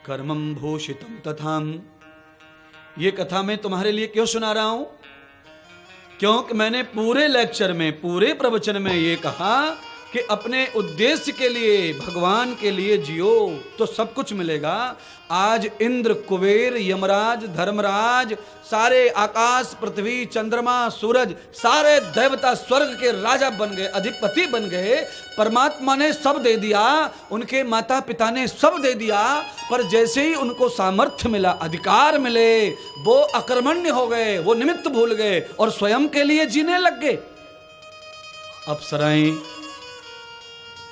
कर्मं भूषितम तथाम। ये कथा मैं तुम्हारे लिए क्यों सुना रहा हूं? क्योंकि मैंने पूरे लेक्चर में, पूरे प्रवचन में ये कहा कि अपने उद्देश्य के लिए, भगवान के लिए जियो तो सब कुछ मिलेगा। आज इंद्र, कुबेर, यमराज, धर्मराज, सारे आकाश, पृथ्वी, चंद्रमा, सूरज, सारे देवता स्वर्ग के राजा बन गए, अधिपति बन गए। परमात्मा ने सब दे दिया, उनके माता पिता ने सब दे दिया, पर जैसे ही उनको सामर्थ्य मिला, अधिकार मिले, वो अकर्मण्य हो गए, वो निमित्त भूल गए और स्वयं के लिए जीने लग गए।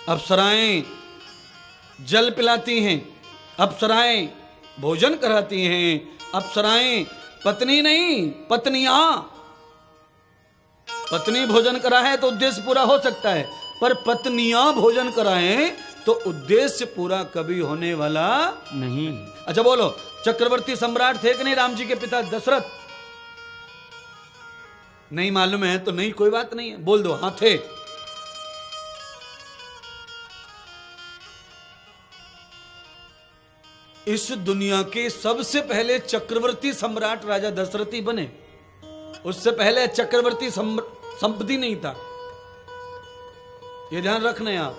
अप्सराएं जल पिलाती हैं, अप्सराएं भोजन कराती हैं, अप्सराएं पत्नी नहीं, पत्नियां। पत्नी भोजन कराए तो उद्देश्य पूरा हो सकता है, पर पत्नियां भोजन कराएं तो उद्देश्य पूरा कभी होने वाला नहीं। अच्छा बोलो, चक्रवर्ती सम्राट थे कि नहीं राम जी के पिता दशरथ? नहीं मालूम है तो नहीं, कोई बात नहीं है, बोल दो हाँ थे। इस दुनिया के सबसे पहले चक्रवर्ती सम्राट राजा दशरथ ही बने। उससे पहले चक्रवर्ती संपत्ति नहीं था। ये ध्यान रखना आप।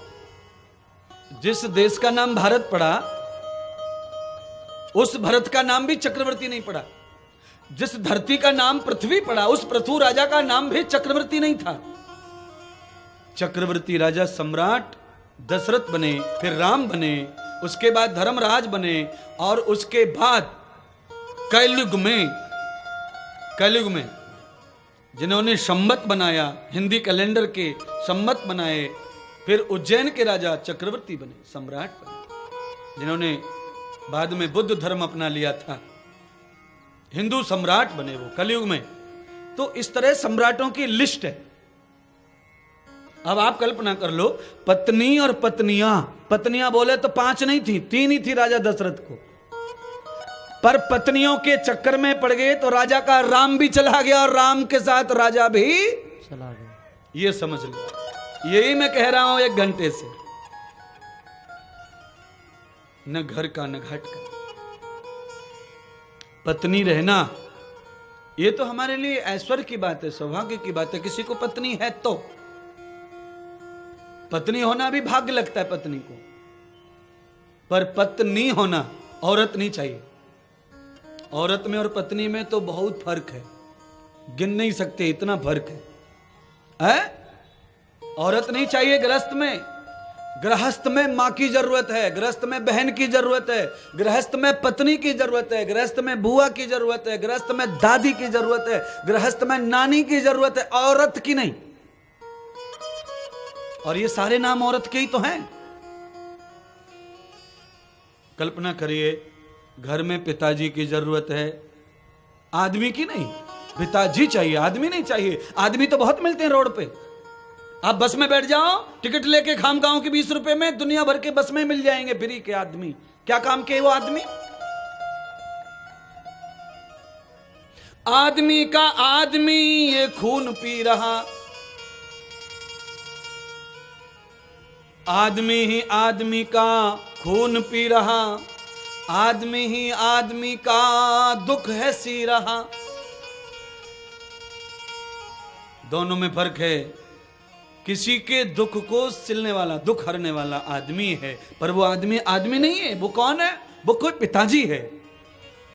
जिस देश का नाम भारत पड़ा, उस भरत का नाम भी चक्रवर्ती नहीं पड़ा। जिस धरती का नाम पृथ्वी पड़ा, उस पृथु राजा का नाम भी चक्रवर्ती नहीं था। चक्रवर्ती राजा सम्राट दशरथ बने, फिर राम बने, उसके बाद धर्मराज बने, और उसके बाद कलयुग में जिन्होंने संवत बनाया, हिंदी कैलेंडर के संवत बनाए, फिर उज्जैन के राजा चक्रवर्ती बने, सम्राट बने, जिन्होंने बाद में बुद्ध धर्म अपना लिया था, हिंदू सम्राट बने वो कलयुग में। तो इस तरह सम्राटों की लिस्ट है। अब आप कल्पना कर लो, पत्नी और पत्नियां बोले तो 5 नहीं थी, 3 ही थी राजा दशरथ को, पर पत्नियों के चक्कर में पड़ गए तो राजा का राम भी चला गया और राम के साथ राजा भी चला गया। ये समझ लो, यही मैं कह रहा हूं 1 घंटे से। न घर का न घाट का, पत्नी रहना ये तो हमारे लिए ऐश्वर्य की बात है, सौभाग्य की बात है। किसी को पत्नी है तो, पत्नी होना भी भाग्य लगता है पत्नी को, पर पत्नी होना औरत नहीं चाहिए। औरत में और पत्नी में तो बहुत फर्क है, गिन नहीं सकते, इतना फर्क है। औरत नहीं चाहिए गृहस्थ में। गृहस्थ में मां की जरूरत है, गृहस्थ में बहन की जरूरत है, गृहस्थ में पत्नी की जरूरत है, गृहस्थ में बुआ की जरूरत है, गृहस्थ में दादी की जरूरत है, गृहस्थ में नानी की जरूरत है, औरत की नहीं। और ये सारे नाम औरत के ही तो हैं। कल्पना करिए, घर में पिताजी की जरूरत है, आदमी की नहीं, पिताजी चाहिए, आदमी नहीं चाहिए। आदमी तो बहुत मिलते हैं रोड पे। आप बस में बैठ जाओ, टिकट लेके खामगांव के 20 रुपए में दुनिया भर के बस में मिल जाएंगे फ्री के आदमी। क्या काम के वो आदमी? आदमी का आदमी ये खून पी रहा, आदमी ही आदमी का खून पी रहा, आदमी ही आदमी का दुख है सी रहा। दोनों में फर्क है। किसी के दुख को सिलने वाला, दुख हरने वाला आदमी है, पर वो आदमी आदमी नहीं है। वो कौन है? वो कोई पिताजी है।